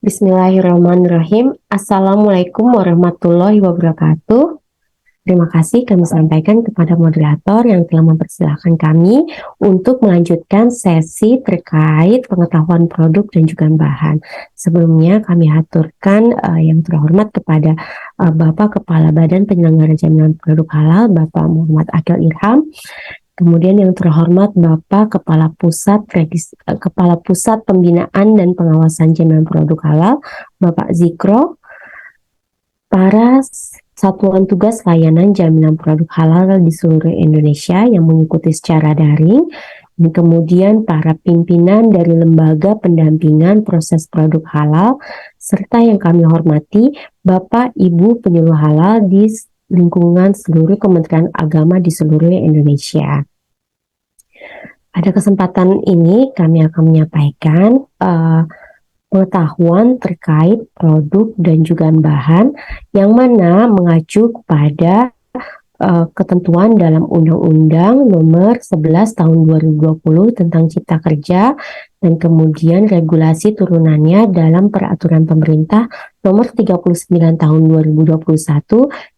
Bismillahirrahmanirrahim. Assalamualaikum warahmatullahi wabarakatuh. Terima kasih kami sampaikan kepada moderator yang telah mempersilahkan kami untuk melanjutkan sesi terkait pengetahuan produk dan juga bahan. Sebelumnya kami haturkan yang terhormat kepada Bapak Kepala Badan Penyelenggara Jaminan Produk Halal, Bapak Muhammad Akil Irham. Kemudian yang terhormat Bapak Kepala Pusat Pembinaan dan Pengawasan Jaminan Produk Halal, Bapak Zikro, para satuan tugas layanan jaminan produk halal di seluruh Indonesia yang mengikuti secara daring, dan kemudian para pimpinan dari lembaga pendampingan proses produk halal, serta yang kami hormati Bapak Ibu penyuluh halal di lingkungan seluruh Kementerian Agama di seluruh Indonesia. Pada kesempatan ini kami akan menyampaikan pengetahuan terkait produk dan juga bahan yang mana mengacu kepada ketentuan dalam Undang-Undang Nomor 11 Tahun 2020 tentang Cipta Kerja dan kemudian regulasi turunannya dalam Peraturan Pemerintah Nomor 39 Tahun 2021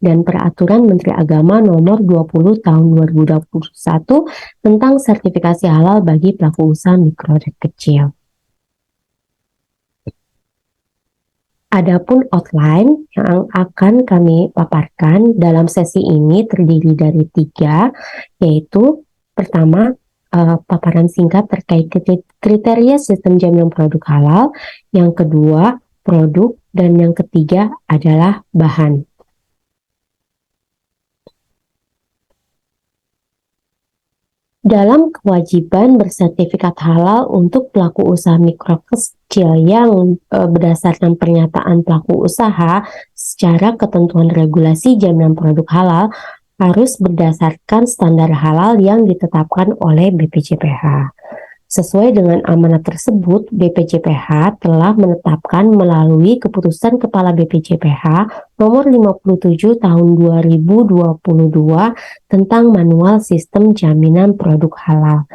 dan Peraturan Menteri Agama Nomor 20 Tahun 2021 tentang sertifikasi halal bagi pelaku usaha mikro dan kecil. Adapun outline yang akan kami paparkan dalam sesi ini terdiri dari 3, yaitu pertama, paparan singkat terkait kriteria sistem jaminan produk halal, yang kedua, produk, dan yang ketiga adalah bahan. Dalam kewajiban bersertifikat halal untuk pelaku usaha mikro kecil yang berdasarkan pernyataan pelaku usaha secara ketentuan regulasi jaminan produk halal harus berdasarkan standar halal yang ditetapkan oleh BPJPH. Sesuai dengan amanat tersebut, BPJPH telah menetapkan melalui keputusan Kepala BPJPH nomor 57 tahun 2022 tentang manual sistem jaminan produk halal,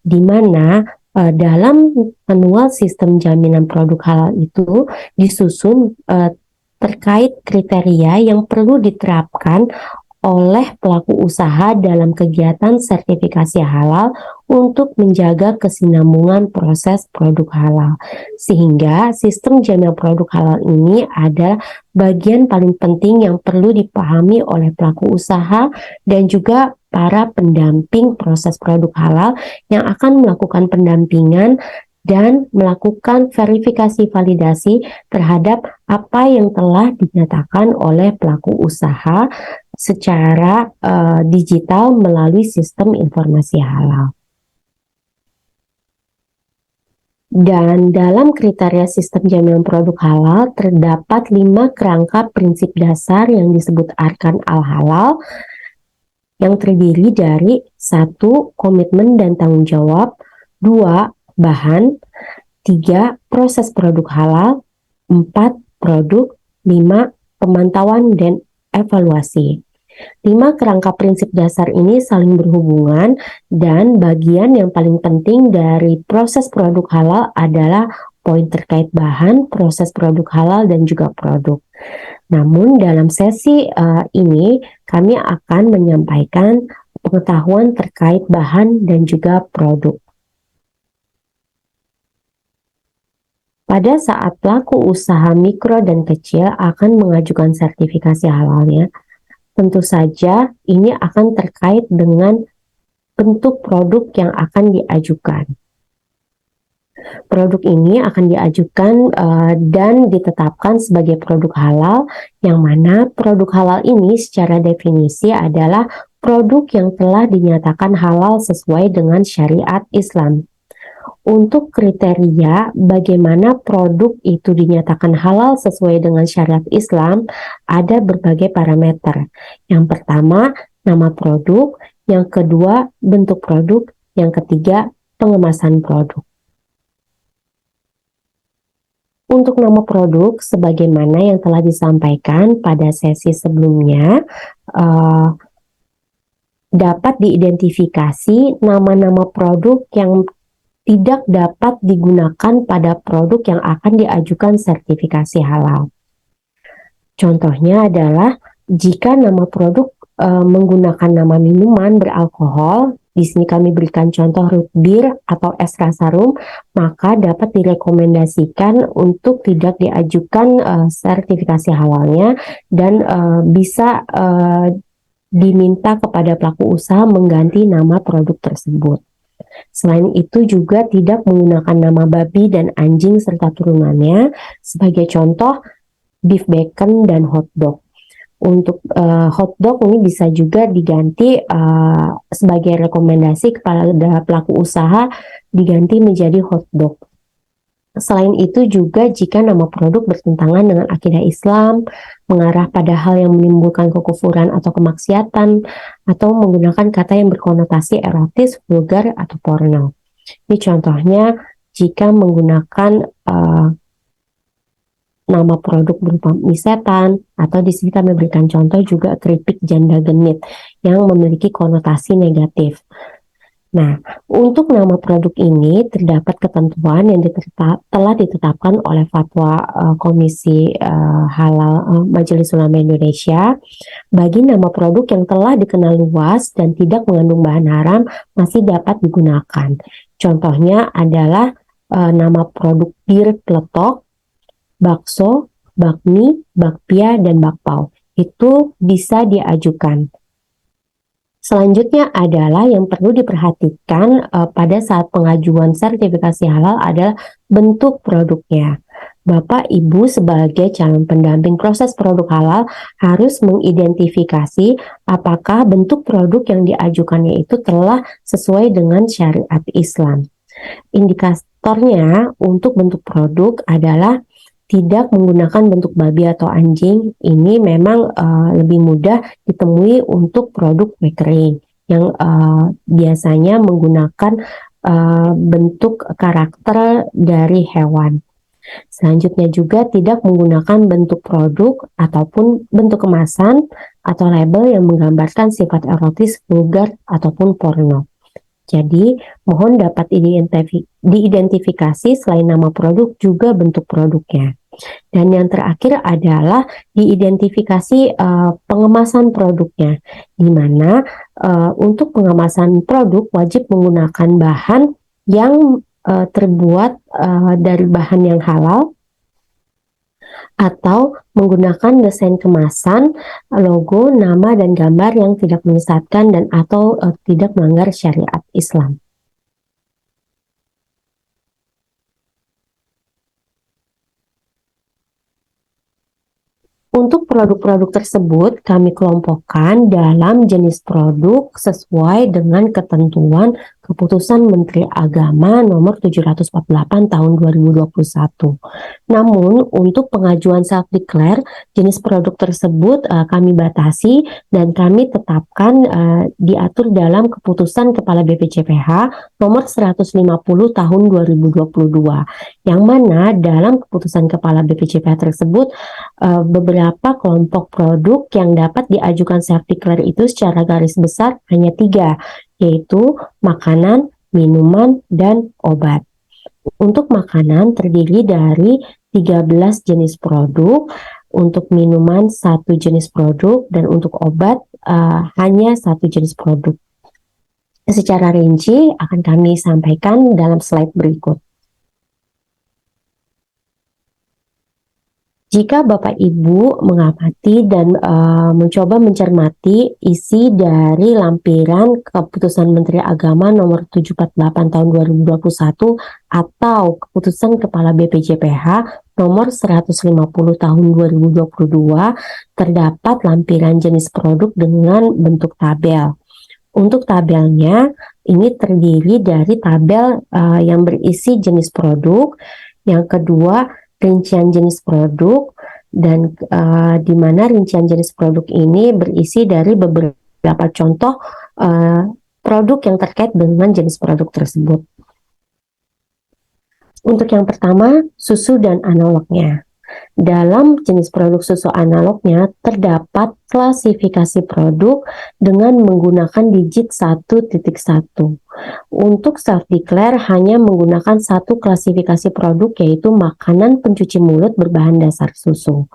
di mana dalam manual sistem jaminan produk halal itu disusun terkait kriteria yang perlu diterapkan oleh pelaku usaha dalam kegiatan sertifikasi halal untuk menjaga kesinambungan proses produk halal. Sehingga sistem jaminan produk halal ini ada bagian paling penting yang perlu dipahami oleh pelaku usaha dan juga para pendamping proses produk halal yang akan melakukan pendampingan dan melakukan verifikasi validasi terhadap apa yang telah dinyatakan oleh pelaku usaha secara digital melalui sistem informasi halal. Dan dalam kriteria sistem jaminan produk halal terdapat 5 kerangka prinsip dasar yang disebut arkan al-halal yang terdiri dari 1. Komitmen dan tanggung jawab, 2. Bahan, 3. Proses produk halal, 4. Produk, 5. Pemantauan dan evaluasi. 5 kerangka prinsip dasar ini saling berhubungan dan bagian yang paling penting dari proses produk halal adalah poin terkait bahan, proses produk halal, dan juga produk. Namun dalam sesi ini kami akan menyampaikan pengetahuan terkait bahan dan juga produk. Pada saat pelaku usaha mikro dan kecil akan mengajukan sertifikasi halalnya, tentu saja ini akan terkait dengan bentuk produk yang akan diajukan. Produk ini akan diajukan dan ditetapkan sebagai produk halal, yang mana produk halal ini secara definisi adalah produk yang telah dinyatakan halal sesuai dengan syariat Islam. Untuk kriteria bagaimana produk itu dinyatakan halal sesuai dengan syariat Islam, ada berbagai parameter. Yang pertama, nama produk. Yang kedua, bentuk produk. Yang ketiga, pengemasan produk. Untuk nama produk, sebagaimana yang telah disampaikan pada sesi sebelumnya, dapat diidentifikasi nama-nama produk yang tidak dapat digunakan pada produk yang akan diajukan sertifikasi halal. Contohnya adalah jika nama produk menggunakan nama minuman beralkohol, di sini kami berikan contoh root beer atau es rasa rum, maka dapat direkomendasikan untuk tidak diajukan sertifikasi halalnya dan bisa diminta kepada pelaku usaha mengganti nama produk tersebut. Selain itu juga tidak menggunakan nama babi dan anjing serta turunannya. Sebagai contoh, beef bacon dan hotdog. Untuk hotdog ini bisa juga diganti sebagai rekomendasi kepada pelaku usaha diganti menjadi hotdog. Selain itu juga jika nama produk bertentangan dengan akidah Islam, mengarah pada hal yang menimbulkan kekufuran atau kemaksiatan, atau menggunakan kata yang berkonotasi erotis, vulgar, atau porno. Ini contohnya jika menggunakan nama produk berupa mie setan, atau di sini kami berikan contoh juga keripik janda genit yang memiliki konotasi negatif. Nah, untuk nama produk ini terdapat ketentuan yang telah ditetapkan oleh Fatwa Komisi Halal Majelis Ulama Indonesia. Bagi nama produk yang telah dikenal luas dan tidak mengandung bahan haram masih dapat digunakan. Contohnya adalah nama produk bir peletok, bakso, bakmi, bakpia, dan bakpao. Itu bisa diajukan. Selanjutnya adalah yang perlu diperhatikan pada saat pengajuan sertifikasi halal adalah bentuk produknya. Bapak Ibu sebagai calon pendamping proses produk halal harus mengidentifikasi apakah bentuk produk yang diajukannya itu telah sesuai dengan syariat Islam. Indikatornya untuk bentuk produk adalah tidak menggunakan bentuk babi atau anjing. Ini memang lebih mudah ditemui untuk produk kue kering yang biasanya menggunakan bentuk karakter dari hewan. Selanjutnya juga tidak menggunakan bentuk produk ataupun bentuk kemasan atau label yang menggambarkan sifat erotis, vulgar, ataupun porno. Jadi, mohon dapat diidentifikasi selain nama produk juga bentuk produknya. Dan yang terakhir adalah diidentifikasi pengemasan produknya, di mana untuk pengemasan produk wajib menggunakan bahan yang terbuat dari bahan yang halal, atau menggunakan desain kemasan, logo, nama, dan gambar yang tidak menyesatkan dan atau tidak melanggar syariat Islam. Untuk produk-produk tersebut, kami kelompokkan dalam jenis produk sesuai dengan ketentuan Keputusan Menteri Agama Nomor 748 Tahun 2021. Namun, untuk pengajuan self-declare, jenis produk tersebut kami batasi dan kami tetapkan diatur dalam Keputusan Kepala BPJPH Nomor 150 Tahun 2022, yang mana dalam Keputusan Kepala BPJPH tersebut beberapa kelompok produk yang dapat diajukan self-declare itu secara garis besar hanya 3, yaitu makanan, minuman, dan obat. Untuk makanan terdiri dari 13 jenis produk, untuk minuman 1 jenis produk, dan untuk obat hanya 1 jenis produk. Secara rinci akan kami sampaikan dalam slide berikut. Jika Bapak Ibu mengamati dan mencoba mencermati isi dari lampiran Keputusan Menteri Agama Nomor 748 Tahun 2021 atau Keputusan Kepala BPJPH Nomor 150 Tahun 2022, terdapat lampiran jenis produk dengan bentuk tabel. Untuk tabelnya, ini terdiri dari tabel yang berisi jenis produk, yang kedua rincian jenis produk, dan di mana rincian jenis produk ini berisi dari beberapa contoh produk yang terkait dengan jenis produk tersebut. Untuk yang pertama, susu dan analognya. Dalam jenis produk susu analognya terdapat klasifikasi produk dengan menggunakan digit 1.1. Untuk self-declare hanya menggunakan satu klasifikasi produk, yaitu makanan pencuci mulut berbahan dasar susu.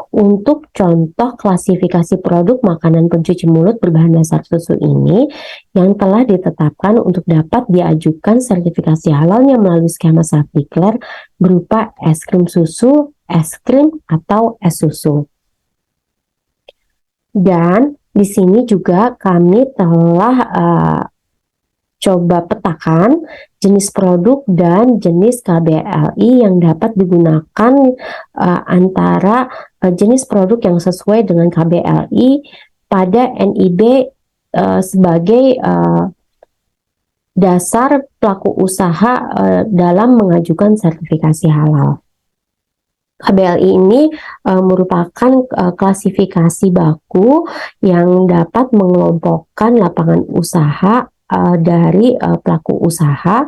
Untuk contoh klasifikasi produk makanan pencuci mulut berbahan dasar susu ini yang telah ditetapkan untuk dapat diajukan sertifikasi halalnya melalui skema self-declare berupa es krim susu, es krim, atau es susu. Dan di sini juga kami telah coba petakan jenis produk dan jenis KBLI yang dapat digunakan antara jenis produk yang sesuai dengan KBLI pada NIB sebagai dasar pelaku usaha dalam mengajukan sertifikasi halal. KBLI ini merupakan klasifikasi baku yang dapat mengelompokkan lapangan usaha dari pelaku usaha,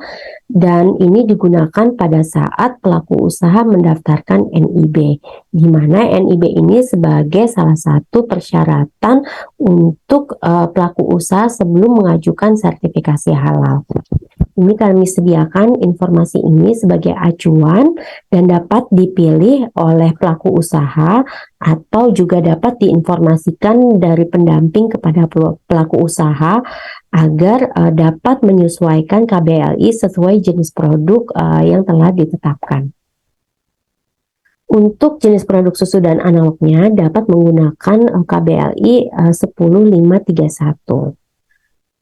dan ini digunakan pada saat pelaku usaha mendaftarkan NIB, di mana NIB ini sebagai salah satu persyaratan untuk pelaku usaha sebelum mengajukan sertifikasi halal. Ini kami sediakan informasi ini sebagai acuan dan dapat dipilih oleh pelaku usaha atau juga dapat diinformasikan dari pendamping kepada pelaku usaha agar dapat menyesuaikan KBLI sesuai jenis produk yang telah ditetapkan. Untuk jenis produk susu dan analognya dapat menggunakan KBLI 10531.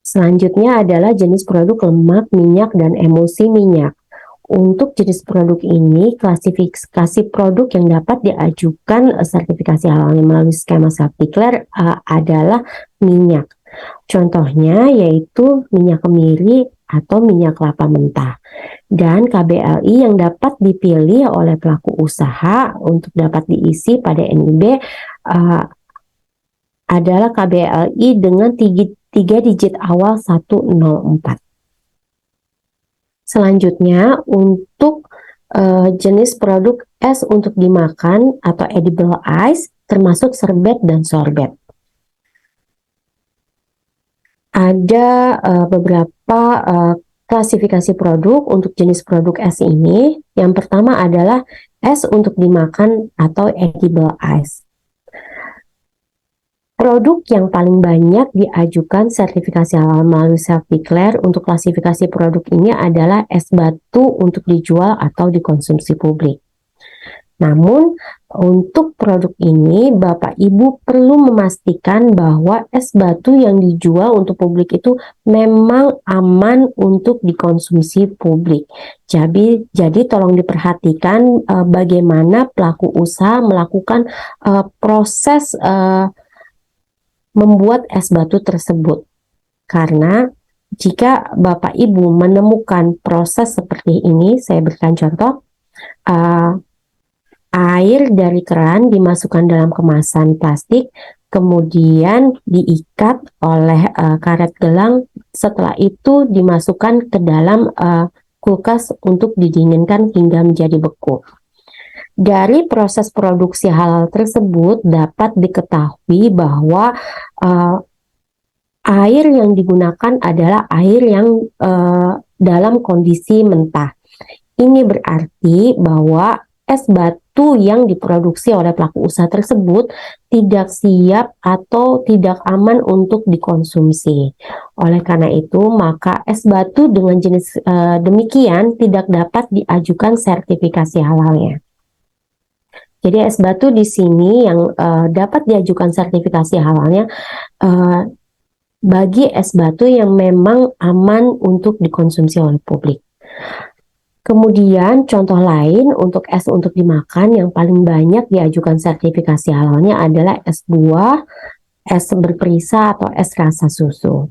Selanjutnya adalah jenis produk lemak, minyak, dan emulsi minyak. Untuk jenis produk ini, klasifikasi produk yang dapat diajukan sertifikasi halalnya melalui skema self-declare adalah minyak. Contohnya yaitu minyak kemiri atau minyak kelapa mentah. Dan KBLI yang dapat dipilih oleh pelaku usaha untuk dapat diisi pada NIB adalah KBLI dengan 3 digit awal 104. Selanjutnya untuk jenis produk es untuk dimakan atau edible ice termasuk serbet dan sorbet. Ada beberapa klasifikasi produk untuk jenis produk es ini. Yang pertama adalah es untuk dimakan atau edible ice. Produk yang paling banyak diajukan sertifikasi halal melalui self-declare untuk klasifikasi produk ini adalah es batu untuk dijual atau dikonsumsi publik. Namun, untuk produk ini, Bapak Ibu perlu memastikan bahwa es batu yang dijual untuk publik itu memang aman untuk dikonsumsi publik. Jadi tolong diperhatikan bagaimana pelaku usaha melakukan proses membuat es batu tersebut. Karena jika Bapak Ibu menemukan proses seperti ini, saya berikan contoh, air dari keran dimasukkan dalam kemasan plastik, kemudian diikat oleh karet gelang, setelah itu dimasukkan ke dalam kulkas untuk didinginkan hingga menjadi beku. Dari proses produksi halal tersebut dapat diketahui bahwa air yang digunakan adalah air yang dalam kondisi mentah. Ini berarti bahwa es batu yang diproduksi oleh pelaku usaha tersebut tidak siap atau tidak aman untuk dikonsumsi. Oleh karena itu, maka es batu dengan jenis demikian tidak dapat diajukan sertifikasi halalnya. Jadi es batu di sini yang dapat diajukan sertifikasi halalnya bagi es batu yang memang aman untuk dikonsumsi oleh publik. Kemudian contoh lain untuk es untuk dimakan yang paling banyak diajukan sertifikasi halalnya adalah es buah, es berperisa, atau es rasa susu.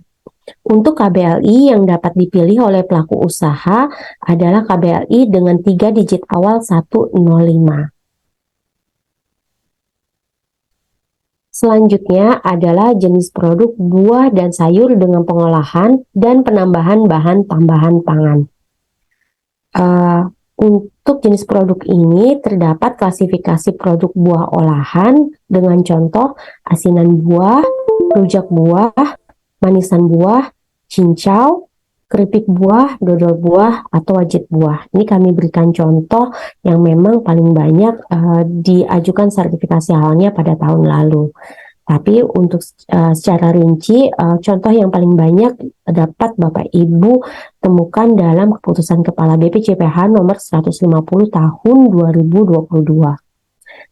Untuk KBLI yang dapat dipilih oleh pelaku usaha adalah KBLI dengan 3 digit awal 105. Selanjutnya adalah jenis produk buah dan sayur dengan pengolahan dan penambahan bahan tambahan pangan. Untuk jenis produk ini terdapat klasifikasi produk buah olahan dengan contoh asinan buah, rujak buah, manisan buah, cincau, keripik buah, dodol buah, atau wajit buah. Ini kami berikan contoh yang memang paling banyak diajukan sertifikasi halalnya pada tahun lalu. Tapi untuk secara rinci, contoh yang paling banyak dapat Bapak Ibu temukan dalam keputusan Kepala BPJPH nomor 150 tahun 2022.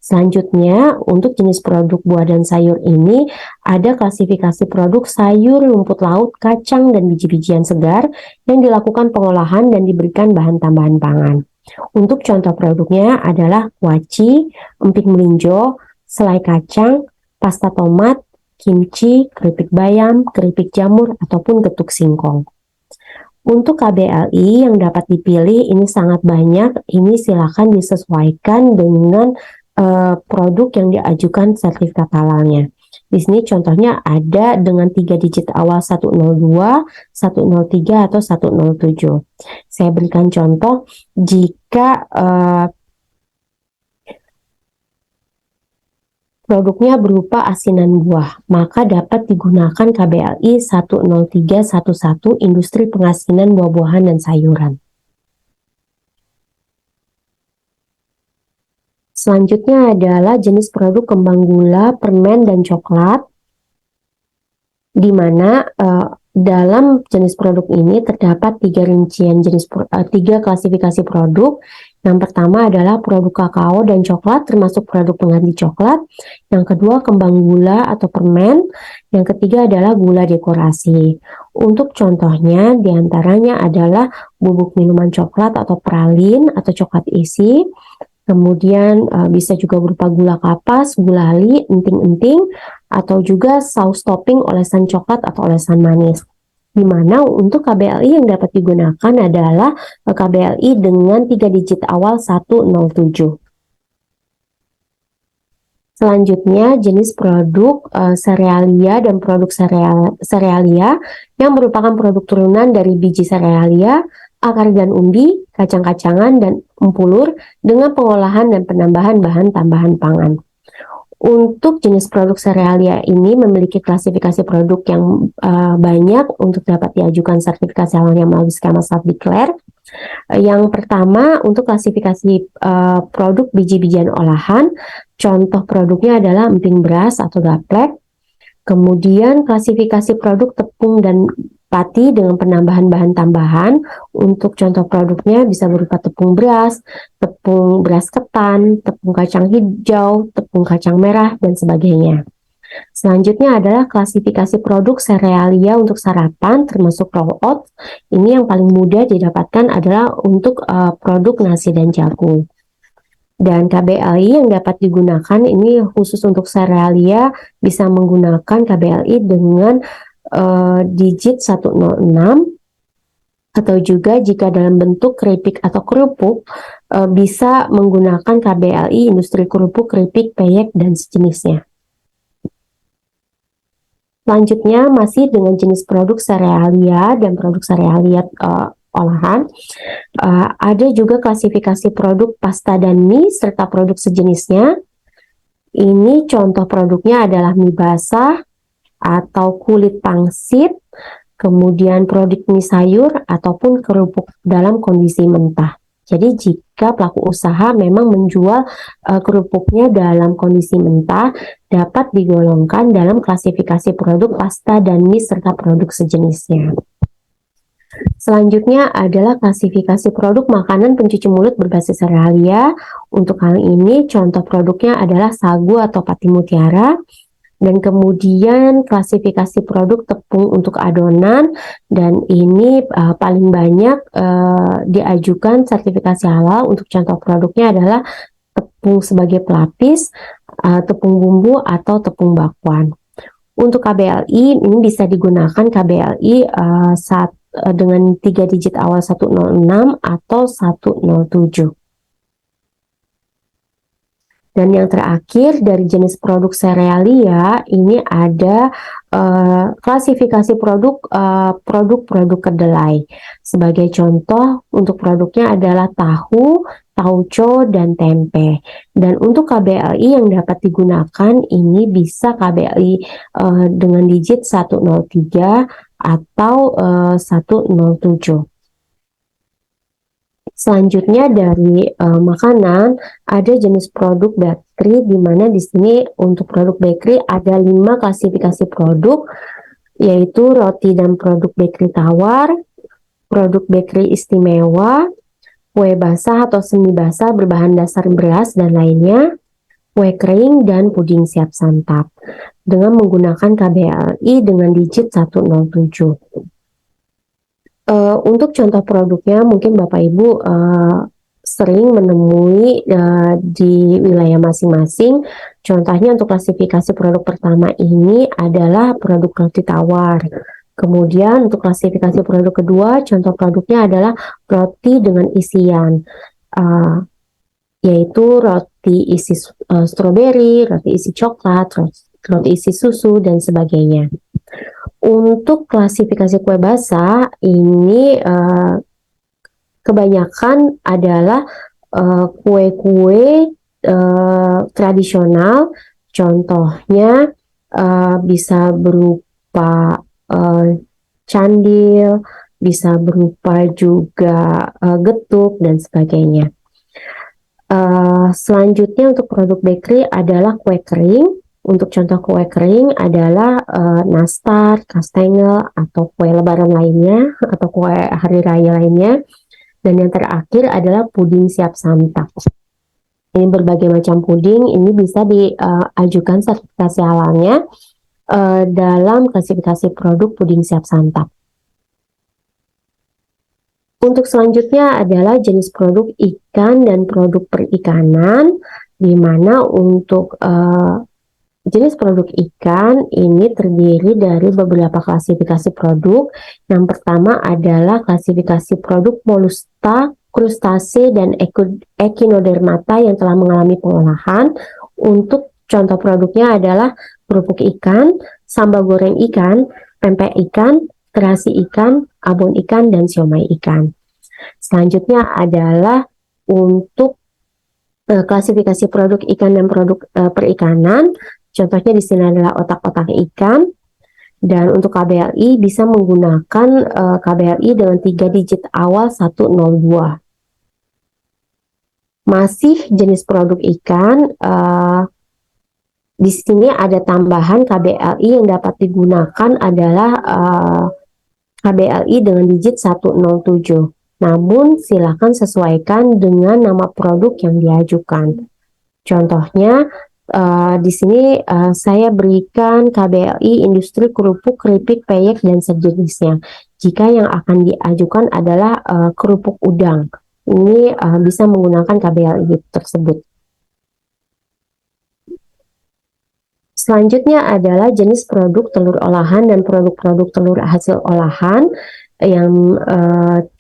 Selanjutnya, untuk jenis produk buah dan sayur ini, ada klasifikasi produk sayur, rumput laut, kacang, dan biji-bijian segar yang dilakukan pengolahan dan diberikan bahan tambahan pangan. Untuk contoh produknya adalah kuaci, emping melinjo, selai kacang, pasta tomat, kimchi, keripik bayam, keripik jamur, ataupun getuk singkong. Untuk KBLI yang dapat dipilih ini sangat banyak, ini silakan disesuaikan dengan produk yang diajukan sertifikat halalnya. Di sini contohnya ada dengan 3 digit awal 102, 103, atau 107. Saya berikan contoh jika produknya berupa asinan buah, maka dapat digunakan KBLI 10311 Industri Pengasinan Buah-buahan dan Sayuran. Selanjutnya adalah jenis produk kembang gula, permen, dan coklat, di mana dalam jenis produk ini terdapat 3 rincian jenis 3 klasifikasi produk. Yang pertama adalah produk kakao dan coklat termasuk produk pengganti coklat. Yang kedua kembang gula atau permen. Yang ketiga adalah gula dekorasi. Untuk contohnya diantaranya adalah bubuk minuman coklat atau pralin atau coklat isi. Kemudian bisa juga berupa gula kapas, gulali, enting-enting, atau juga saus topping olesan coklat atau olesan manis. Di mana untuk KBLI yang dapat digunakan adalah KBLI dengan 3 digit awal 107. Selanjutnya jenis produk serealia dan produk serealia yang merupakan produk turunan dari biji serealia, akar dan umbi, kacang-kacangan, dan empulur dengan pengolahan dan penambahan bahan tambahan pangan. Untuk jenis produk serealia ini memiliki klasifikasi produk yang banyak untuk dapat diajukan sertifikasi halalnya melalui skema self-declare. Yang pertama untuk klasifikasi produk biji-bijian olahan, contoh produknya adalah emping beras atau gaplek. Kemudian klasifikasi produk tepung dan pati dengan penambahan bahan tambahan. Untuk contoh produknya bisa berupa tepung beras ketan, tepung kacang hijau, tepung kacang merah, dan sebagainya. Selanjutnya adalah klasifikasi produk serealia untuk sarapan termasuk raw oats. Ini yang paling mudah didapatkan adalah untuk produk nasi dan jagung. Dan KBLI yang dapat digunakan ini khusus untuk serealia bisa menggunakan KBLI dengan digit 106, atau juga jika dalam bentuk keripik atau kerupuk bisa menggunakan KBLI industri kerupuk, keripik, peyek, dan sejenisnya. Selanjutnya masih dengan jenis produk serealia dan produk serealia olahan, ada juga klasifikasi produk pasta dan mie serta produk sejenisnya. Ini contoh produknya adalah mie basah atau kulit pangsit, kemudian produk mie sayur ataupun kerupuk dalam kondisi mentah. Jadi jika pelaku usaha memang menjual kerupuknya dalam kondisi mentah, dapat digolongkan dalam klasifikasi produk pasta dan mie serta produk sejenisnya. Selanjutnya adalah klasifikasi produk makanan pencuci mulut berbasis serealia. Untuk hal ini contoh produknya adalah sagu atau pati mutiara. Dan kemudian klasifikasi produk tepung untuk adonan, dan ini paling banyak diajukan sertifikasi halal. Untuk contoh produknya adalah tepung sebagai pelapis, tepung bumbu, atau tepung bakwan. Untuk KBLI ini bisa digunakan KBLI dengan 3 digit awal 106 atau 107. Dan yang terakhir dari jenis produk serealia ini ada klasifikasi produk kedelai. Sebagai contoh untuk produknya adalah tahu, tauco, dan tempe. Dan untuk KBLI yang dapat digunakan ini bisa KBLI dengan digit 103 atau 107. Selanjutnya dari makanan ada jenis produk bakery, di mana di sini untuk produk bakery ada 5 klasifikasi produk, yaitu roti dan produk bakery tawar, produk bakery istimewa, kue basah atau semi basah berbahan dasar beras dan lainnya, kue kering, dan puding siap santap dengan menggunakan KBLI dengan digit 107. Untuk contoh produknya mungkin Bapak Ibu sering menemui di wilayah masing-masing. Contohnya untuk klasifikasi produk pertama ini adalah produk roti tawar. Kemudian untuk klasifikasi produk kedua, contoh produknya adalah roti dengan isian, yaitu roti isi stroberi, roti isi coklat, roti isi susu, dan sebagainya. Untuk klasifikasi kue basah ini kebanyakan adalah kue-kue tradisional, contohnya bisa berupa candil, bisa berupa juga getuk, dan sebagainya. Selanjutnya untuk produk bakery adalah kue kering. Untuk contoh kue kering adalah nastar, kastengel, atau kue lebaran lainnya, atau kue hari raya lainnya. Dan yang terakhir adalah puding siap santap. Ini berbagai macam puding, ini bisa diajukan sertifikasi halalnya dalam klasifikasi produk puding siap santap. Untuk selanjutnya adalah jenis produk ikan dan produk perikanan, di mana untuk jenis produk ikan ini terdiri dari beberapa klasifikasi produk. Yang pertama adalah klasifikasi produk moluska, krustase, dan echinodermata yang telah mengalami pengolahan. Untuk contoh produknya adalah kerupuk ikan, sambal goreng ikan, pempek ikan, terasi ikan, abon ikan, dan siomay ikan. Selanjutnya adalah untuk klasifikasi produk ikan dan produk perikanan. Contohnya di sini adalah otak-otak ikan. Dan untuk KBLI bisa menggunakan KBLI dengan 3 digit awal 102. Masih jenis produk ikan, di sini ada tambahan KBLI yang dapat digunakan adalah KBLI dengan digit 107. Namun silakan sesuaikan dengan nama produk yang diajukan. Contohnya di sini saya berikan KBLI industri kerupuk, keripik, peyek, dan sejenisnya. Jika yang akan diajukan adalah kerupuk udang, ini bisa menggunakan KBLI tersebut. Selanjutnya adalah jenis produk telur olahan dan produk-produk telur hasil olahan, yang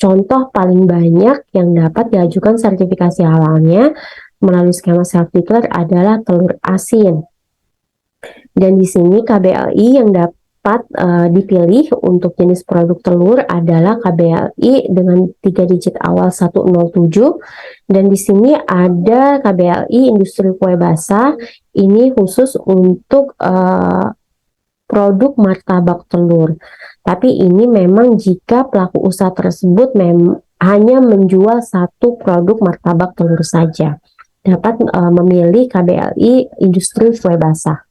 contoh paling banyak yang dapat diajukan sertifikasi halalnya melalui skema self-declare adalah telur asin. Dan di sini KBLI yang dapat dipilih untuk jenis produk telur adalah KBLI dengan 3 digit awal 107. Dan di sini ada KBLI industri kue basah, ini khusus untuk produk martabak telur. Tapi ini memang jika pelaku usaha tersebut hanya menjual satu produk martabak telur saja, dapat memilih KBLI industri kue basah.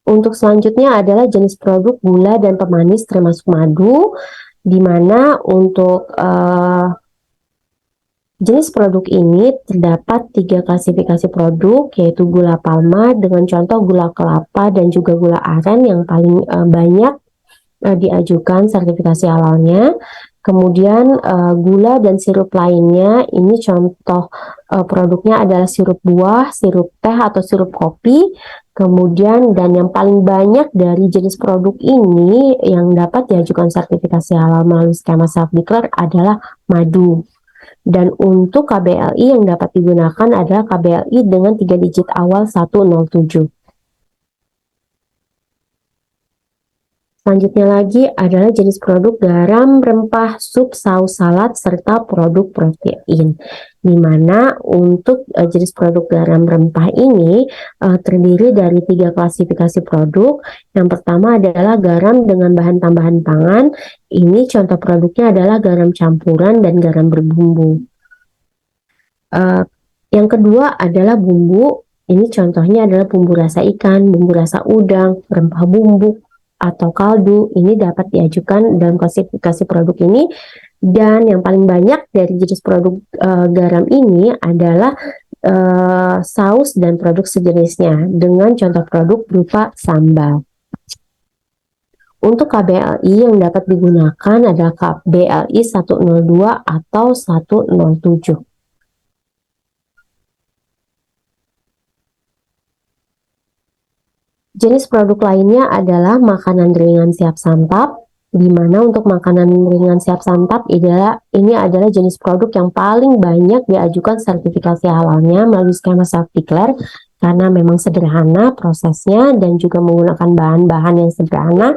Untuk selanjutnya adalah jenis produk gula dan pemanis termasuk madu, di mana untuk jenis produk ini terdapat 3 klasifikasi produk, yaitu gula palma dengan contoh gula kelapa dan juga gula aren yang paling banyak diajukan sertifikasi halalnya. Kemudian gula dan sirup lainnya, ini contoh produknya adalah sirup buah, sirup teh atau sirup kopi. Kemudian dan yang paling banyak dari jenis produk ini yang dapat diajukan sertifikasi halal melalui skema self-declare adalah madu. Dan untuk KBLI yang dapat digunakan adalah KBLI dengan 3 digit awal 107. Selanjutnya lagi adalah jenis produk garam, rempah, sup, saus, salad, serta produk protein. Di mana untuk jenis produk garam rempah ini terdiri dari 3 klasifikasi produk. Yang pertama adalah garam dengan bahan tambahan pangan. Ini contoh produknya adalah garam campuran dan garam berbumbu. Yang kedua adalah bumbu. Ini contohnya adalah bumbu rasa ikan, bumbu rasa udang, rempah bumbu, atau kaldu. Ini dapat diajukan dalam klasifikasi produk ini. Dan yang paling banyak dari jenis produk garam ini adalah saus dan produk sejenisnya, dengan contoh produk berupa sambal. Untuk KBLI yang dapat digunakan adalah KBLI 102 atau 107. Jenis produk lainnya adalah makanan ringan siap santap, di mana untuk makanan ringan siap santap ini adalah jenis produk yang paling banyak diajukan sertifikasi halalnya melalui skema self-declare, karena memang sederhana prosesnya dan juga menggunakan bahan-bahan yang sederhana.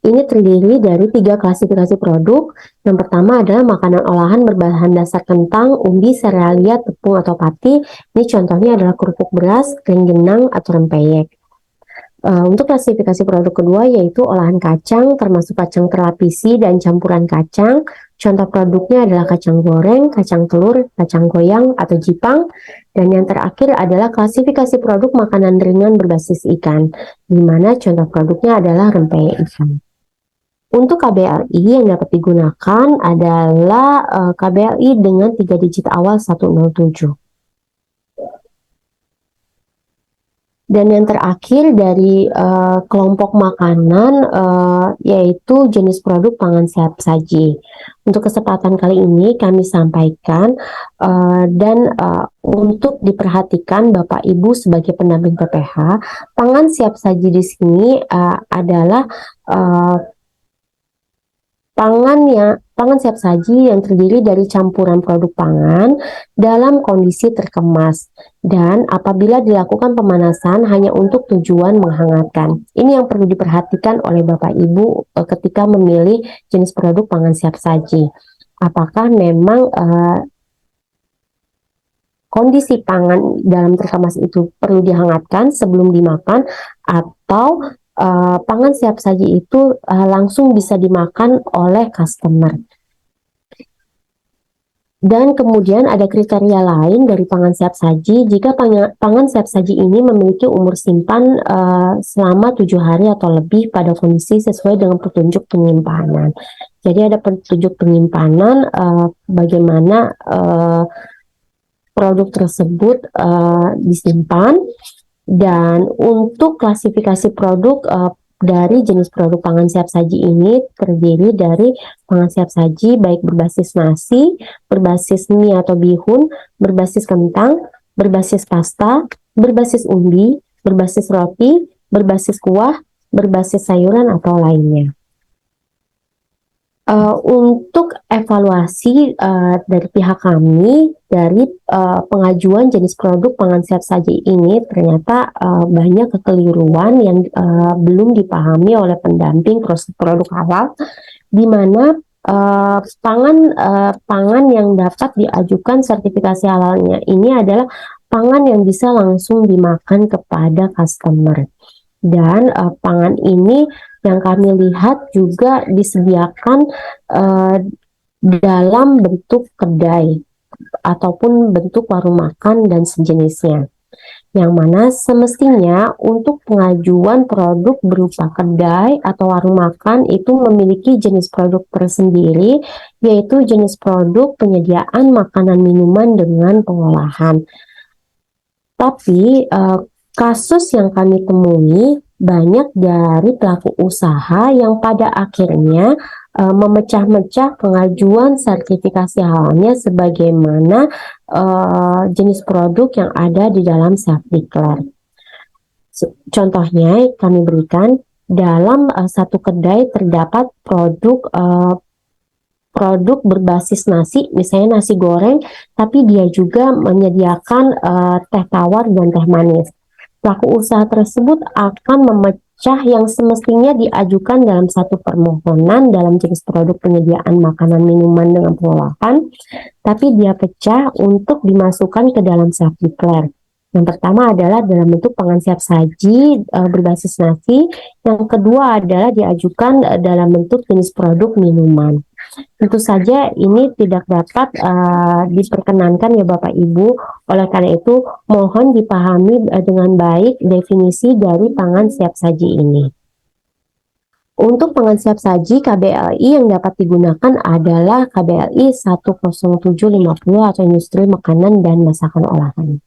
Ini terdiri dari 3 klasifikasi produk. Yang pertama adalah makanan olahan berbahan dasar kentang, umbi, serealia, tepung atau pati. Ini contohnya adalah kerupuk beras, kering genang, atau rempeyek. Untuk klasifikasi produk kedua yaitu olahan kacang, termasuk kacang terlapisi dan campuran kacang. Contoh produknya adalah kacang goreng, kacang telur, kacang goyang, atau jipang. Dan yang terakhir adalah klasifikasi produk makanan ringan berbasis ikan, di mana contoh produknya adalah rempeyek ikan. Untuk KBLI yang dapat digunakan adalah KBLI dengan 3 digit awal 107. Dan yang terakhir dari kelompok makanan yaitu jenis produk pangan siap saji. Untuk kesempatan kali ini kami sampaikan dan untuk diperhatikan Bapak Ibu sebagai pendamping PPH, pangan siap saji di sini adalah pangan siap saji yang terdiri dari campuran produk pangan dalam kondisi terkemas dan apabila dilakukan pemanasan hanya untuk tujuan menghangatkan. Ini yang perlu diperhatikan oleh Bapak Ibu ketika memilih jenis produk pangan siap saji. Apakah memang kondisi pangan dalam terkemas itu perlu dihangatkan sebelum dimakan, atau pangan siap saji itu langsung bisa dimakan oleh customer. Dan kemudian ada kriteria lain dari pangan siap saji. Jika pangan siap saji ini memiliki umur simpan selama 7 hari atau lebih pada kondisi sesuai dengan petunjuk penyimpanan. Jadi ada petunjuk penyimpanan bagaimana produk tersebut disimpan. Dan untuk klasifikasi produk dari jenis produk pangan siap saji ini terdiri dari pangan siap saji baik berbasis nasi, berbasis mie atau bihun, berbasis kentang, berbasis pasta, berbasis umbi, berbasis roti, berbasis kuah, berbasis sayuran atau lainnya. Untuk evaluasi dari pihak kami dari pengajuan jenis produk pangan siap saji ini, ternyata banyak kekeliruan yang belum dipahami oleh pendamping proses produk halal, di mana pangan yang dapat diajukan sertifikasi halalnya ini adalah pangan yang bisa langsung dimakan kepada customer. Dan pangan ini yang kami lihat juga disediakan dalam bentuk kedai ataupun bentuk warung makan dan sejenisnya, yang mana semestinya untuk pengajuan produk berupa kedai atau warung makan itu memiliki jenis produk tersendiri, yaitu jenis produk penyediaan makanan minuman dengan pengolahan. Tapi kasus yang kami temui banyak dari pelaku usaha yang pada akhirnya memecah-mecah pengajuan sertifikasi halalnya sebagaimana jenis produk yang ada di dalam self-declare. Contohnya kami berikan dalam satu kedai terdapat produk produk berbasis nasi, misalnya nasi goreng, tapi dia juga menyediakan teh tawar dan teh manis. Pelaku usaha tersebut akan memecah yang semestinya diajukan dalam satu permohonan dalam jenis produk penyediaan makanan minuman dengan pengolahan, tapi dia pecah untuk dimasukkan ke dalam self declare. Yang pertama adalah dalam bentuk pangan siap saji berbasis nasi. Yang kedua adalah diajukan dalam bentuk jenis produk minuman. Tentu saja ini tidak dapat diperkenankan ya Bapak Ibu. Oleh karena itu mohon dipahami dengan baik definisi dari pangan siap saji ini. Untuk pangan siap saji KBLI yang dapat digunakan adalah KBLI 10750 atau industri makanan dan masakan olahan.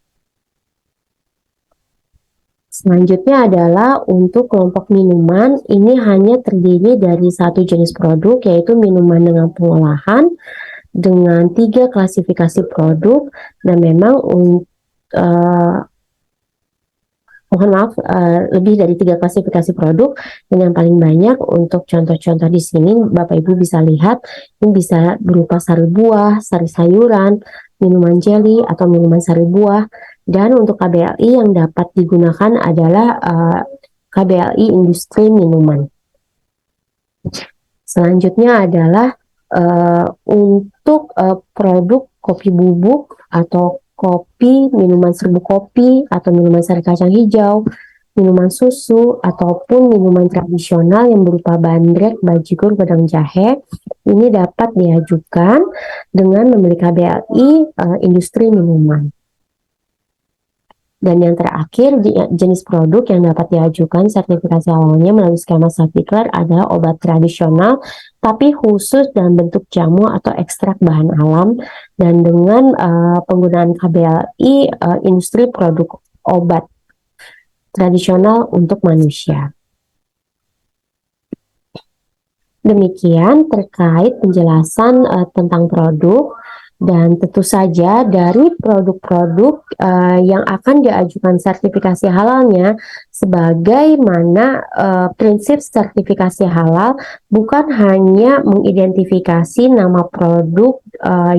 Selanjutnya adalah untuk kelompok minuman, ini hanya terdiri dari satu jenis produk, yaitu minuman dengan pengolahan, dengan 3 klasifikasi produk, dan memang mohon maaf, lebih dari 3 klasifikasi produk, dan yang paling banyak untuk contoh-contoh di sini Bapak Ibu bisa lihat, ini bisa berupa sari buah, sari sayuran, minuman jelly atau minuman sari buah. Dan untuk KBLI yang dapat digunakan adalah KBLI industri minuman. Selanjutnya adalah untuk produk kopi bubuk atau kopi, minuman serbuk kopi atau minuman sari kacang hijau, minuman susu ataupun minuman tradisional yang berupa bandrek, bajigur, gedang jahe, ini dapat diajukan dengan memiliki KBLI industri minuman. Dan yang terakhir, jenis produk yang dapat diajukan sertifikasi halalnya melalui skema self declare adalah obat tradisional, tapi khusus dalam bentuk jamu atau ekstrak bahan alam, dan dengan penggunaan KBLI industri produk obat tradisional untuk manusia. Demikian terkait penjelasan tentang produk. Dan tentu saja dari produk-produk yang akan diajukan sertifikasi halalnya, sebagaimana prinsip sertifikasi halal bukan hanya mengidentifikasi nama produk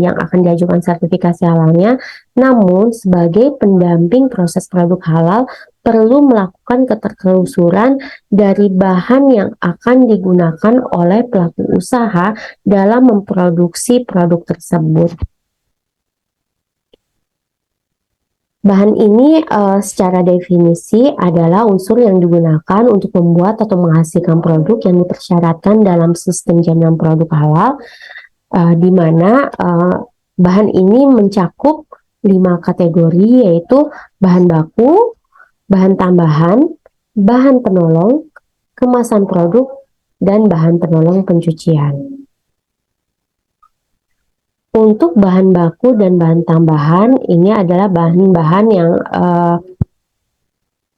yang akan diajukan sertifikasi halalnya, namun sebagai pendamping proses produk halal perlu melakukan ketertelusuran dari bahan yang akan digunakan oleh pelaku usaha dalam memproduksi produk tersebut. Bahan ini secara definisi adalah unsur yang digunakan untuk membuat atau menghasilkan produk yang dipersyaratkan dalam sistem jaminan produk halal, di mana bahan ini mencakup 5 kategori, yaitu bahan baku, bahan tambahan, bahan penolong, kemasan produk, dan bahan penolong pencucian. Untuk bahan baku dan bahan tambahan, ini adalah bahan-bahan yang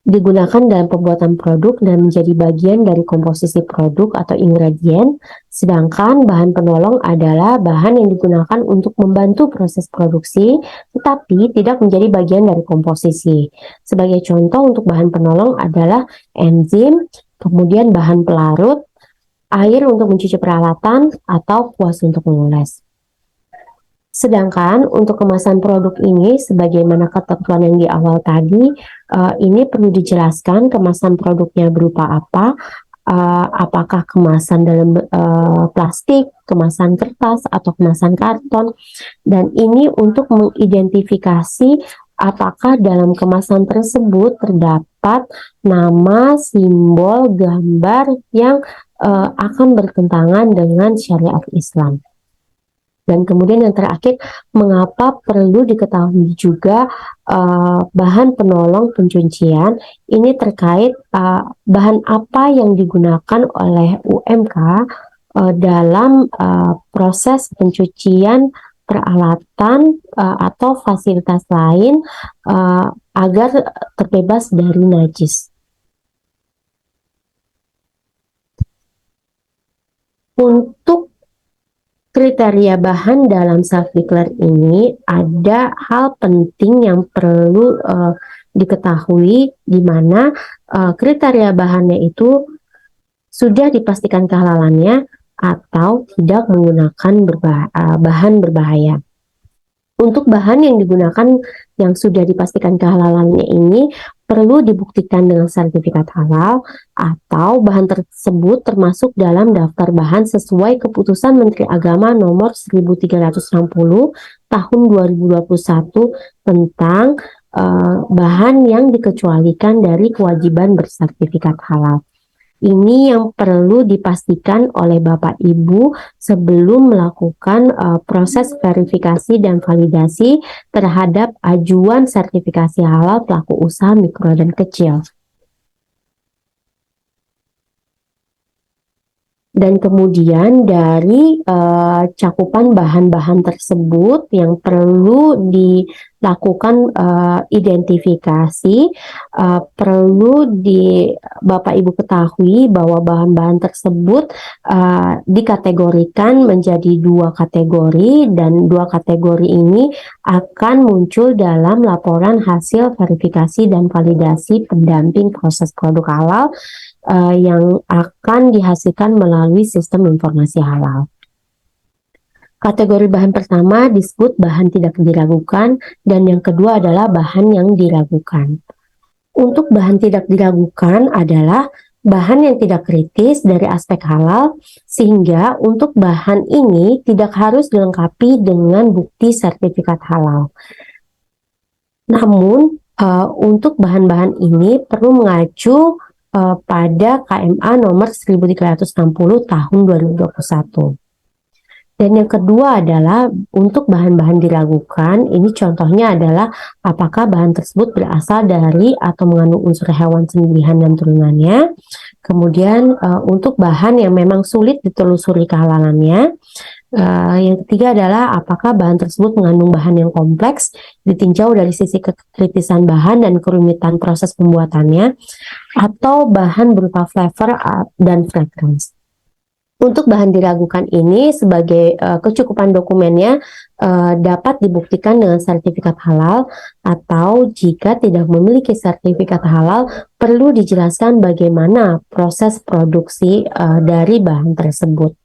digunakan dalam pembuatan produk dan menjadi bagian dari komposisi produk atau ingredient, sedangkan bahan penolong adalah bahan yang digunakan untuk membantu proses produksi, tetapi tidak menjadi bagian dari komposisi. Sebagai contoh untuk bahan penolong adalah enzim, kemudian bahan pelarut, air untuk mencuci peralatan, atau kuas untuk mengoles. Sedangkan untuk kemasan produk ini, sebagaimana ketentuan yang di awal tadi, ini perlu dijelaskan kemasan produknya berupa apa, apakah kemasan dalam plastik, kemasan kertas, atau kemasan karton, dan ini untuk mengidentifikasi apakah dalam kemasan tersebut terdapat nama, simbol, gambar yang akan bertentangan dengan syariat Islam. Dan kemudian yang terakhir, mengapa perlu diketahui juga bahan penolong pencucian, ini terkait bahan apa yang digunakan oleh UMK dalam proses pencucian peralatan atau fasilitas lain agar terbebas dari najis. Untuk kriteria bahan dalam self-declare ini ada hal penting yang perlu diketahui, di mana kriteria bahannya itu sudah dipastikan kehalalannya, atau tidak menggunakan bahan berbahaya. Untuk bahan yang digunakan yang sudah dipastikan kehalalannya ini perlu dibuktikan dengan sertifikat halal atau bahan tersebut termasuk dalam daftar bahan sesuai keputusan Menteri Agama nomor 1360 tahun 2021 tentang bahan yang dikecualikan dari kewajiban bersertifikat halal. Ini yang perlu dipastikan oleh Bapak Ibu sebelum melakukan proses verifikasi dan validasi terhadap ajuan sertifikasi halal pelaku usaha mikro dan kecil. Dan kemudian dari cakupan bahan-bahan tersebut yang perlu dilakukan identifikasi, perlu Bapak Ibu ketahui bahwa bahan-bahan tersebut dikategorikan menjadi 2 kategori, dan 2 kategori ini akan muncul dalam laporan hasil verifikasi dan validasi pendamping proses produk halal yang akan dihasilkan melalui sistem informasi halal. Kategori bahan pertama disebut bahan tidak diragukan, dan yang kedua adalah bahan yang diragukan. Untuk bahan tidak diragukan adalah bahan yang tidak kritis dari aspek halal, sehingga untuk bahan ini tidak harus dilengkapi dengan bukti sertifikat halal. Namun, untuk bahan-bahan ini perlu mengacu pada KMA nomor 1360 tahun 2021. Dan yang kedua adalah untuk bahan-bahan diragukan, ini contohnya adalah apakah bahan tersebut berasal dari atau mengandung unsur hewan sembelihan dan turunannya. Kemudian untuk bahan yang memang sulit ditelusuri kehalalannya. Yang ketiga adalah apakah bahan tersebut mengandung bahan yang kompleks, ditinjau dari sisi kekritisan bahan dan kerumitan proses pembuatannya, atau bahan berupa flavor dan fragrance. Untuk bahan diragukan ini sebagai kecukupan dokumennya dapat dibuktikan dengan sertifikat halal, atau jika tidak memiliki sertifikat halal perlu dijelaskan bagaimana proses produksi dari bahan tersebut.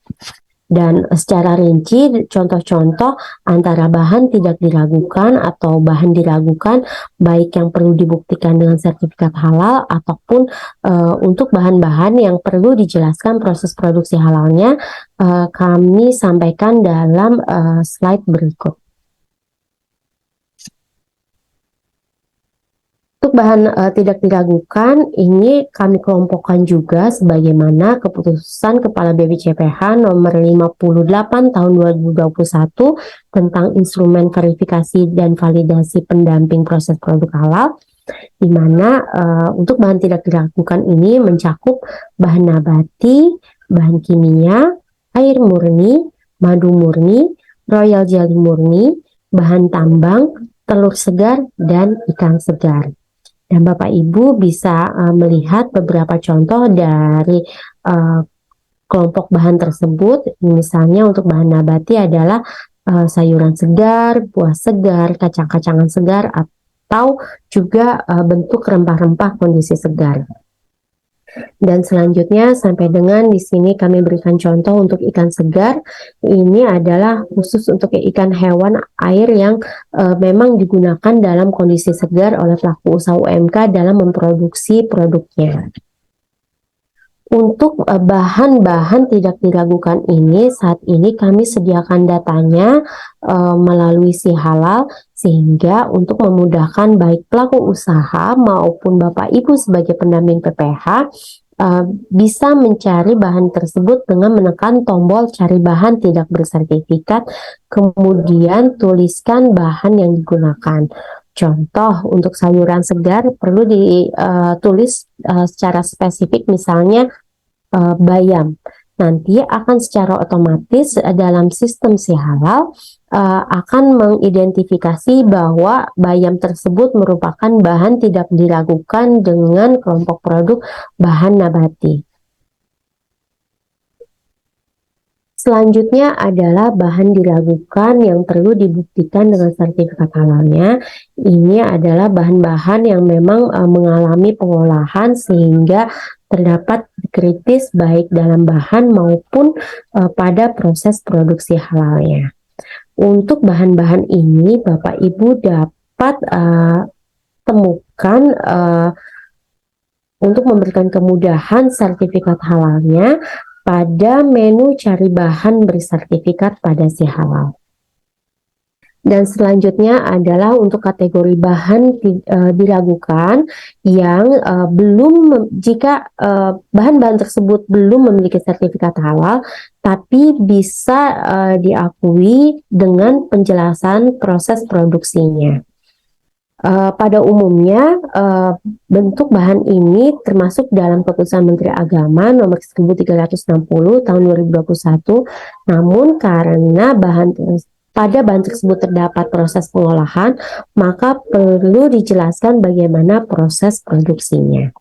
Dan secara rinci contoh-contoh antara bahan tidak diragukan atau bahan diragukan baik yang perlu dibuktikan dengan sertifikat halal ataupun untuk bahan-bahan yang perlu dijelaskan proses produksi halalnya kami sampaikan dalam slide berikut. Untuk bahan tidak diragukan, ini kami kelompokkan juga sebagaimana keputusan Kepala BPJPH nomor 58 tahun 2021 tentang instrumen verifikasi dan validasi pendamping proses produk halal, di mana untuk bahan tidak diragukan ini mencakup bahan nabati, bahan kimia, air murni, madu murni, royal jelly murni, bahan tambang, telur segar, dan ikan segar. Dan Bapak Ibu bisa melihat beberapa contoh dari kelompok bahan tersebut. Misalnya untuk bahan nabati adalah sayuran segar, buah segar, kacang-kacangan segar, atau juga bentuk rempah-rempah kondisi segar. Dan selanjutnya sampai dengan di sini kami berikan contoh untuk ikan segar. Ini adalah khusus untuk ikan hewan air yang memang digunakan dalam kondisi segar oleh pelaku usaha UMK dalam memproduksi produknya. Untuk bahan-bahan tidak diragukan ini, saat ini kami sediakan datanya melalui Si Halal, sehingga untuk memudahkan baik pelaku usaha maupun Bapak Ibu sebagai pendamping PPH bisa mencari bahan tersebut dengan menekan tombol cari bahan tidak bersertifikat, kemudian tuliskan bahan yang digunakan. Contoh untuk sayuran segar perlu ditulis secara spesifik, misalnya bayam. Nanti akan secara otomatis dalam sistem Si Halal akan mengidentifikasi bahwa bayam tersebut merupakan bahan tidak diragukan dengan kelompok produk bahan nabati. Selanjutnya adalah bahan diragukan yang perlu dibuktikan dengan sertifikat halalnya. Ini adalah bahan-bahan yang memang mengalami pengolahan sehingga terdapat kritis baik dalam bahan maupun pada proses produksi halalnya. Untuk bahan-bahan ini Bapak Ibu dapat temukan untuk memberikan kemudahan sertifikat halalnya pada menu cari bahan bersertifikat pada si halal. Dan selanjutnya adalah untuk kategori bahan diragukan yang jika bahan-bahan tersebut belum memiliki sertifikat halal, tapi bisa diakui dengan penjelasan proses produksinya. Pada umumnya bentuk bahan ini termasuk dalam Keputusan Menteri Agama nomor 1360 tahun 2021, namun karena pada bahan tersebut terdapat proses pengolahan, maka perlu dijelaskan bagaimana proses produksinya.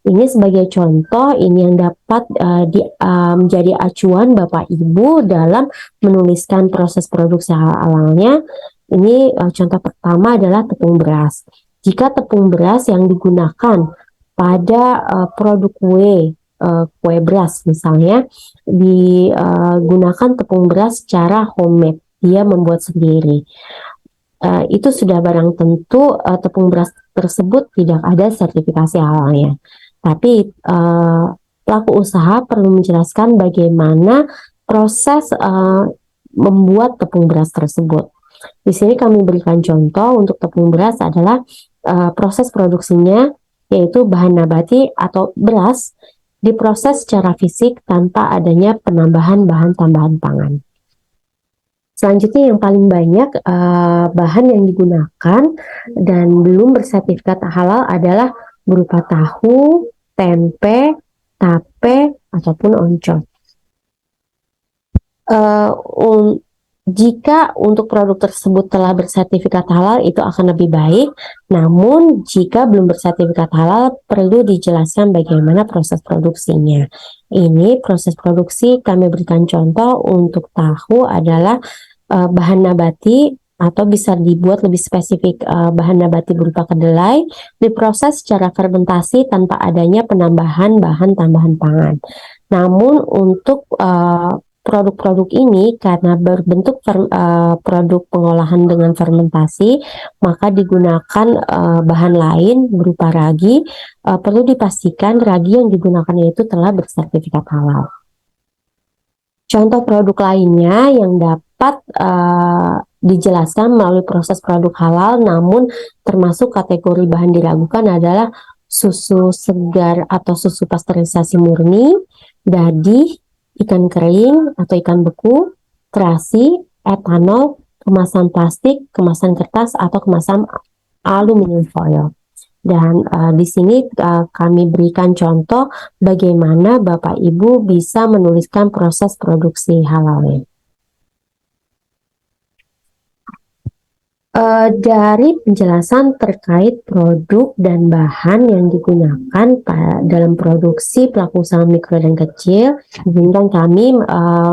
Ini sebagai contoh, ini yang dapat menjadi acuan Bapak Ibu dalam menuliskan proses produksi halalnya. Ini contoh pertama adalah tepung beras. Jika tepung beras yang digunakan pada produk kue beras misalnya, digunakan tepung beras secara homemade, dia membuat sendiri. Itu sudah barang tentu tepung beras tersebut tidak ada sertifikasi halalnya. Tapi pelaku usaha perlu menjelaskan bagaimana proses membuat tepung beras tersebut. Di sini kami berikan contoh untuk tepung beras adalah proses produksinya, yaitu bahan nabati atau beras diproses secara fisik tanpa adanya penambahan bahan tambahan pangan. Selanjutnya yang paling banyak bahan yang digunakan dan belum bersertifikat halal adalah berupa tahu, tempe, tape, ataupun oncom. Jika untuk produk tersebut telah bersertifikat halal, itu akan lebih baik. Namun jika belum bersertifikat halal, perlu dijelaskan bagaimana proses produksinya. Ini proses produksi, kami berikan contoh untuk tahu adalah bahan nabati, atau bisa dibuat lebih spesifik, bahan nabati berupa kedelai, diproses secara fermentasi tanpa adanya penambahan bahan tambahan pangan. Namun untuk produk-produk ini karena berbentuk produk pengolahan dengan fermentasi, maka digunakan bahan lain berupa ragi. Perlu dipastikan ragi yang digunakan itu telah bersertifikat halal. Contoh produk lainnya yang dapat dijelaskan melalui proses produk halal namun termasuk kategori bahan diragukan adalah susu segar atau susu pasteurisasi murni, dadih, ikan kering atau ikan beku, terasi, etanol, kemasan plastik, kemasan kertas atau kemasan aluminium foil. Dan di sini kami berikan contoh bagaimana Bapak Ibu bisa menuliskan proses produksi halalnya. Dari penjelasan terkait produk dan bahan yang digunakan dalam produksi pelaku usaha mikro dan kecil, izinkan kami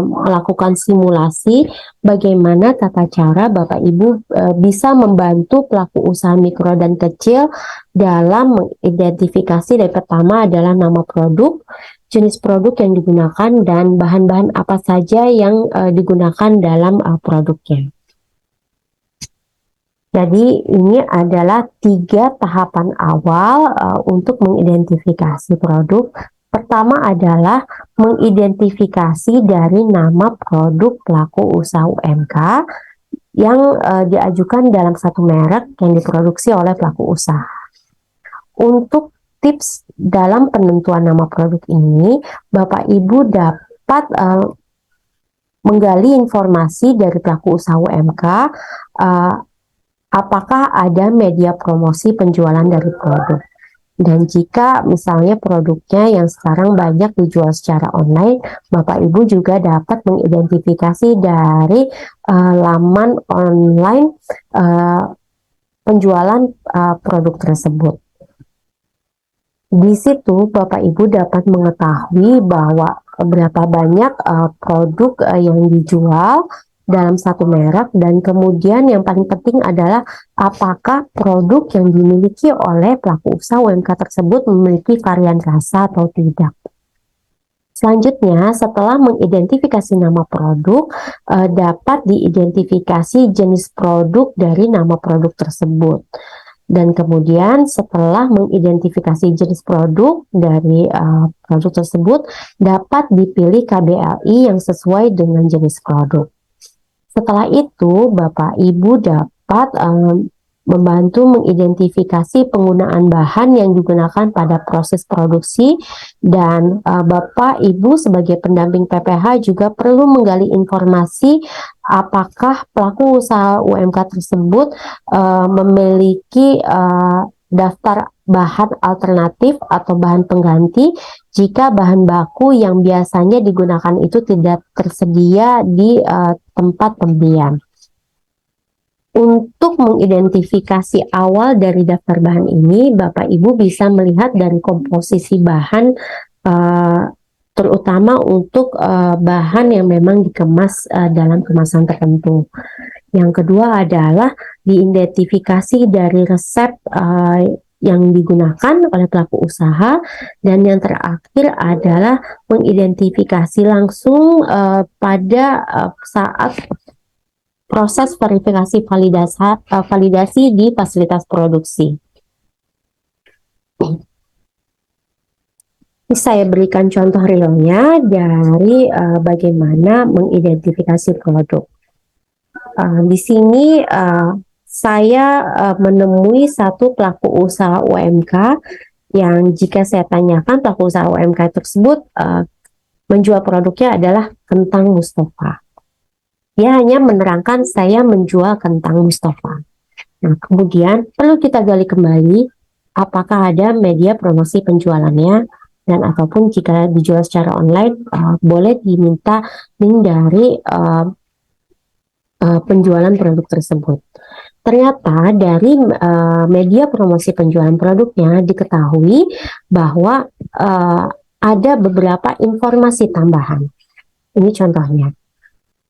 melakukan simulasi bagaimana tata cara Bapak Ibu bisa membantu pelaku usaha mikro dan kecil dalam mengidentifikasi. Dari pertama adalah nama produk, jenis produk yang digunakan, dan bahan-bahan apa saja yang digunakan dalam produknya. Jadi ini adalah 3 tahapan awal untuk mengidentifikasi produk. Pertama adalah mengidentifikasi dari nama produk pelaku usaha UMK yang diajukan dalam satu merek yang diproduksi oleh pelaku usaha. Untuk tips dalam penentuan nama produk ini, Bapak Ibu dapat menggali informasi dari pelaku usaha UMK, apakah ada media promosi penjualan dari produk. Dan jika misalnya produknya yang sekarang banyak dijual secara online, Bapak Ibu juga dapat mengidentifikasi dari laman online penjualan produk tersebut. Di situ Bapak Ibu dapat mengetahui bahwa berapa banyak produk yang dijual, dalam satu merek, dan kemudian yang paling penting adalah apakah produk yang dimiliki oleh pelaku usaha UMK tersebut memiliki varian rasa atau tidak. Selanjutnya, setelah mengidentifikasi nama produk, dapat diidentifikasi jenis produk dari nama produk tersebut. Dan kemudian setelah mengidentifikasi jenis produk dari produk tersebut, dapat dipilih KBLI yang sesuai dengan jenis produk. Setelah itu, Bapak Ibu dapat membantu mengidentifikasi penggunaan bahan yang digunakan pada proses produksi, dan Bapak Ibu sebagai pendamping PPH juga perlu menggali informasi apakah pelaku usaha UMK tersebut memiliki daftar bahan alternatif atau bahan pengganti jika bahan baku yang biasanya digunakan itu tidak tersedia di tempat pembelian. Untuk mengidentifikasi awal dari daftar bahan ini, Bapak Ibu bisa melihat dari komposisi bahan, terutama untuk bahan yang memang dikemas dalam kemasan tertentu. Yang kedua adalah diidentifikasi dari resep yang digunakan oleh pelaku usaha, dan yang terakhir adalah mengidentifikasi langsung pada saat proses verifikasi validasi di fasilitas produksi. Saya berikan contoh realnya dari bagaimana mengidentifikasi produk. Di sini saya menemui satu pelaku usaha UMK yang jika saya tanyakan pelaku usaha UMK tersebut menjual produknya adalah kentang Mustafa. Dia hanya menerangkan saya menjual kentang Mustafa. Nah, kemudian perlu kita gali kembali apakah ada media promosi penjualannya, dan ataupun jika dijual secara online boleh diminta link dari penjualan produk tersebut. Ternyata dari media promosi penjualan produknya diketahui bahwa ada beberapa informasi tambahan. Ini contohnya.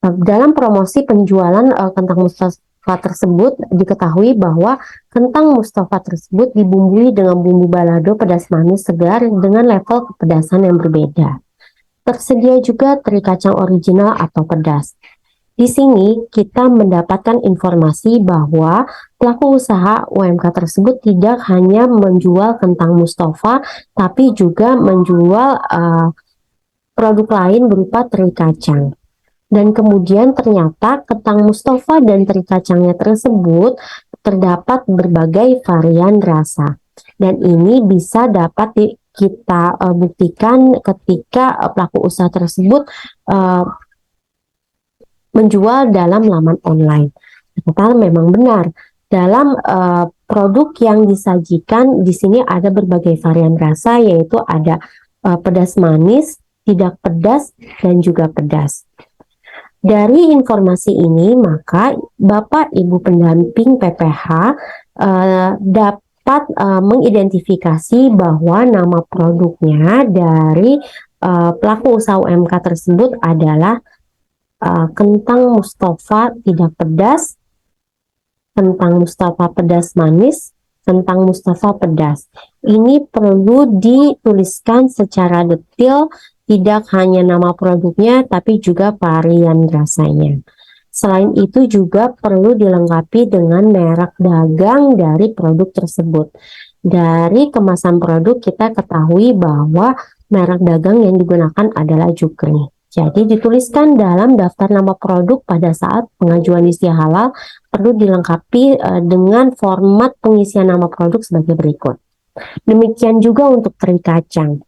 Dalam promosi penjualan kentang Mustafa tersebut diketahui bahwa kentang Mustafa tersebut dibumbui dengan bumbu balado pedas manis segar dengan level kepedasan yang berbeda. Tersedia juga teri kacang original atau pedas. Di sini kita mendapatkan informasi bahwa pelaku usaha UMK tersebut tidak hanya menjual kentang Mustafa, tapi juga menjual produk lain berupa teri kacang. Dan kemudian ternyata kentang Mustafa dan teri kacangnya tersebut terdapat berbagai varian rasa. Dan ini bisa dapat kita buktikan ketika pelaku usaha tersebut menjual dalam laman online. Ternyata memang benar, dalam produk yang disajikan di sini ada berbagai varian rasa, yaitu ada pedas manis, tidak pedas, dan juga pedas. Dari informasi ini, maka Bapak Ibu pendamping PPH dapat mengidentifikasi bahwa nama produknya dari pelaku usaha UMK tersebut adalah kentang Mustafa tidak pedas, kentang Mustafa pedas manis, kentang Mustafa pedas. Ini perlu dituliskan secara detail, tidak hanya nama produknya tapi juga varian rasanya. Selain itu juga perlu dilengkapi dengan merek dagang dari produk tersebut. Dari kemasan produk kita ketahui bahwa merek dagang yang digunakan adalah Jukri. Jadi dituliskan dalam daftar nama produk pada saat pengajuan istiah halal perlu dilengkapi dengan format pengisian nama produk sebagai berikut. Demikian juga untuk teri kacang.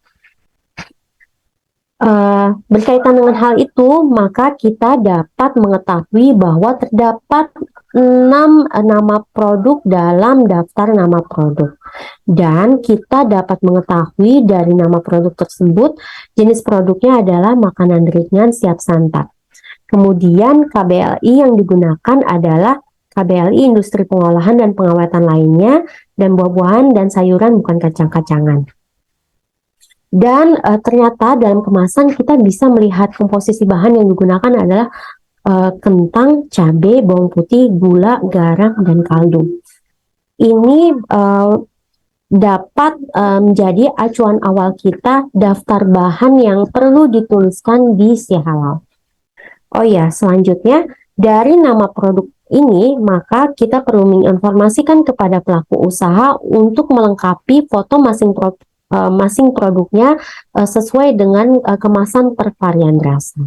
Berkaitan dengan hal itu, maka kita dapat mengetahui bahwa terdapat 6 nama produk dalam daftar nama produk. Dan kita dapat mengetahui dari nama produk tersebut, jenis produknya adalah makanan ringan siap santap. Kemudian KBLI yang digunakan adalah KBLI industri pengolahan dan pengawetan lainnya, dan buah-buahan dan sayuran bukan kacang-kacangan. Dan ternyata dalam kemasan kita bisa melihat komposisi bahan yang digunakan adalah kentang, cabai, bawang putih, gula, garam, dan kaldu. Ini dapat menjadi acuan awal kita daftar bahan yang perlu dituliskan di Si Halal. Oh ya, selanjutnya dari nama produk ini, maka kita perlu menginformasikan kepada pelaku usaha untuk melengkapi foto masing produknya sesuai dengan kemasan per varian rasa.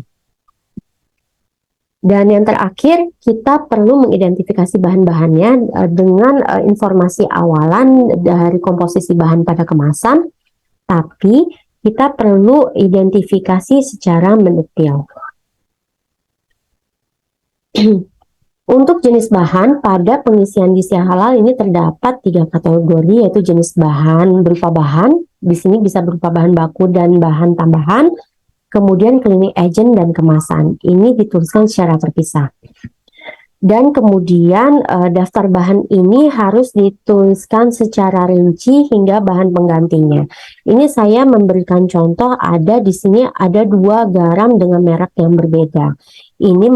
Dan yang terakhir, kita perlu mengidentifikasi bahan-bahannya dengan informasi awalan dari komposisi bahan pada kemasan, tapi kita perlu identifikasi secara mendetail. Untuk jenis bahan, pada pengisian di Si Halal ini terdapat 3 kategori, yaitu jenis bahan berupa bahan, di sini bisa berupa bahan baku dan bahan tambahan, kemudian cleaning agent dan kemasan. Ini dituliskan secara terpisah. Dan kemudian daftar bahan ini harus dituliskan secara rinci hingga bahan penggantinya. Ini saya memberikan contoh, ada di sini ada 2 garam dengan merek yang berbeda. Ini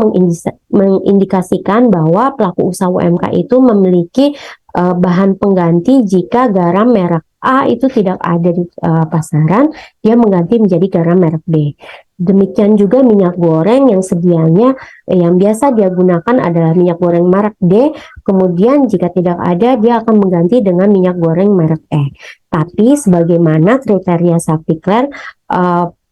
mengindikasikan bahwa pelaku usaha UMK itu memiliki bahan pengganti jika garam merek A itu tidak ada di pasaran, dia mengganti menjadi garam merek B. Demikian juga minyak goreng yang sedianya yang biasa dia gunakan adalah minyak goreng merek D, kemudian jika tidak ada dia akan mengganti dengan minyak goreng merek E. Tapi sebagaimana kriteria Safety-Kler,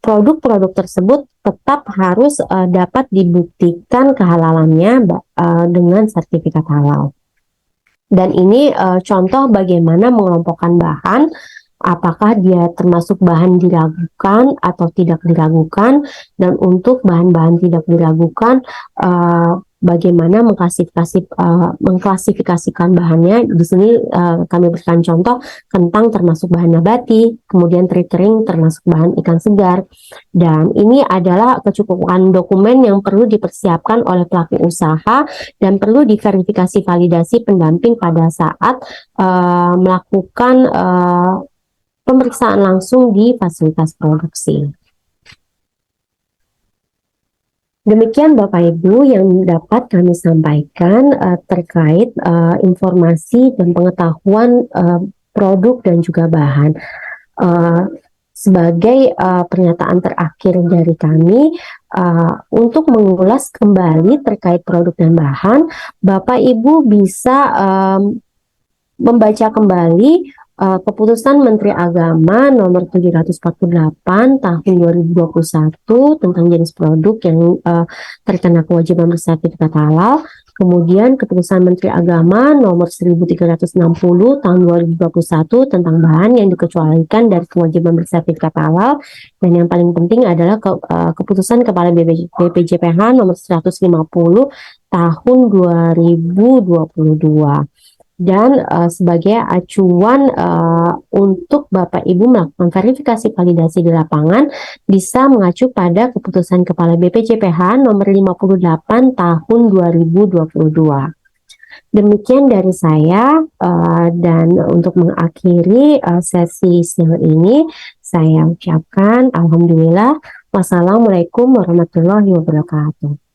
produk-produk tersebut tetap harus dapat dibuktikan kehalalannya dengan sertifikat halal. Dan ini contoh bagaimana mengelompokkan bahan, apakah dia termasuk bahan diragukan atau tidak diragukan, dan untuk bahan-bahan tidak diragukan, bagaimana mengklasifikasikan bahannya. Di sini kami berikan contoh, kentang termasuk bahan nabati, kemudian teri kering termasuk bahan ikan segar. Dan ini adalah kecukupan dokumen yang perlu dipersiapkan oleh pelaku usaha dan perlu diverifikasi validasi pendamping pada saat melakukan pemeriksaan langsung di fasilitas produksi. Demikian Bapak Ibu yang dapat kami sampaikan terkait informasi dan pengetahuan produk dan juga bahan. Sebagai pernyataan terakhir dari kami, untuk mengulas kembali terkait produk dan bahan, Bapak Ibu bisa membaca kembali Keputusan Menteri Agama nomor 748 tahun 2021 tentang jenis produk yang terkena kewajiban bersertifikat halal. Kemudian Keputusan Menteri Agama nomor 1360 tahun 2021 tentang bahan yang dikecualikan dari kewajiban bersertifikat halal. Dan yang paling penting adalah Keputusan Kepala BPJPH nomor 150 tahun 2022. Dan sebagai acuan untuk Bapak Ibu melakukan verifikasi validasi di lapangan, bisa mengacu pada Keputusan Kepala BPJPH nomor 58 tahun 2022. Demikian dari saya, dan untuk mengakhiri sesi siang ini, saya ucapkan Alhamdulillah. Wassalamualaikum warahmatullahi wabarakatuh.